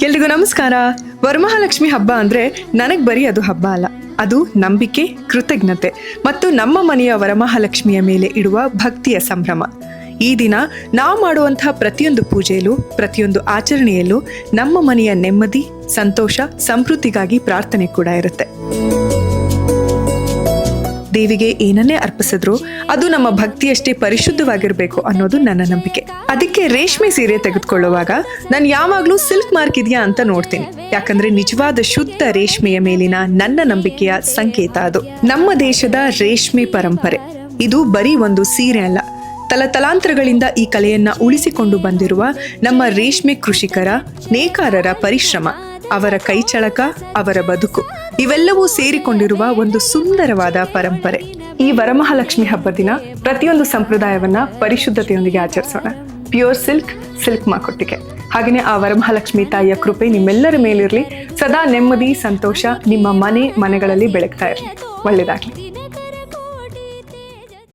ಎಲ್ರಿಗೂ ನಮಸ್ಕಾರ. ವರಮಹಾಲಕ್ಷ್ಮಿ ಹಬ್ಬ ಅಂದ್ರೆ ನನಗ್ ಬರೀ ಅದು ಹಬ್ಬ ಅಲ್ಲ, ಅದು ನಂಬಿಕೆ, ಕೃತಜ್ಞತೆ ಮತ್ತು ನಮ್ಮ ಮನೆಯ ವರಮಹಾಲಕ್ಷ್ಮಿಯ ಮೇಲೆ ಇಡುವ ಭಕ್ತಿಯ ಸಂಭ್ರಮ. ಈ ದಿನ ನಾವು ಮಾಡುವಂತಹ ಪ್ರತಿಯೊಂದು ಪೂಜೆಯಲ್ಲೂ, ಪ್ರತಿಯೊಂದು ಆಚರಣೆಯಲ್ಲೂ ನಮ್ಮ ಮನೆಯ ನೆಮ್ಮದಿ, ಸಂತೋಷ, ಸಮೃದ್ಧಿಗಾಗಿ ಪ್ರಾರ್ಥನೆ ಕೂಡ ಇರುತ್ತೆ. ದೇವಿಗೆ ಏನನ್ನೇ ಅರ್ಪಿಸಿದ್ರು ಅದು ನಮ್ಮ ಭಕ್ತಿಯಷ್ಟೇ ಪರಿಶುದ್ಧವಾಗಿರ್ಬೇಕು ಅನ್ನೋದು ನನ್ನ ನಂಬಿಕೆ. ಅದಕ್ಕೆ ರೇಷ್ಮೆ ಸೀರೆ ತೆಗೆದುಕೊಳ್ಳುವಾಗ ನಾನು ಯಾವಾಗ್ಲೂ ಸಿಲ್ಕ್ ಮಾರ್ಕ್ ಇದೆಯಾ ಅಂತ ನೋಡ್ತೀನಿ. ಯಾಕಂದ್ರೆ ನಿಜವಾದ ಶುದ್ಧ ರೇಷ್ಮೆಯ ಮೇಲಿನ ನನ್ನ ನಂಬಿಕೆಯ ಸಂಕೇತ ಅದು. ನಮ್ಮ ದೇಶದ ರೇಷ್ಮೆ ಪರಂಪರೆ ಇದು ಬರೀ ಒಂದು ಸೀರೆ ಅಲ್ಲ, ತಲತಲಾಂತರಗಳಿಂದ ಈ ಕಲೆಯನ್ನ ಉಳಿಸಿಕೊಂಡು ಬಂದಿರುವ ನಮ್ಮ ರೇಷ್ಮೆ ಕೃಷಿಕರ, ನೇಕಾರರ ಪರಿಶ್ರಮ, ಅವರ ಕೈಚಳಕ, ಅವರ ಬದುಕು ಇವೆಲ್ಲವೂ ಸೇರಿಕೊಂಡಿರುವ ಒಂದು ಸುಂದರವಾದ ಪರಂಪರೆ. ಈ ವರಮಹಾಲಕ್ಷ್ಮಿ ಹಬ್ಬ ದಿನ ಪ್ರತಿಯೊಂದು ಸಂಪ್ರದಾಯವನ್ನ ಪರಿಶುದ್ಧತೆಯೊಂದಿಗೆ ಆಚರಿಸೋಣ. ಪ್ಯೂರ್ ಸಿಲ್ಕ್ ಮಾಕೊಟ್ಟಿಗೆ. ಹಾಗೆಯೇ ಆ ವರಮಹಾಲಕ್ಷ್ಮಿ ತಾಯಿಯ ಕೃಪೆ ನಿಮ್ಮೆಲ್ಲರ ಮೇಲಿರಲಿ. ಸದಾ ನೆಮ್ಮದಿ, ಸಂತೋಷ ನಿಮ್ಮ ಮನೆಗಳಲ್ಲಿ ಬೆಳಗ್ತಾ ಇರಲಿ. ಒಳ್ಳೆಯದಾಗಲಿ.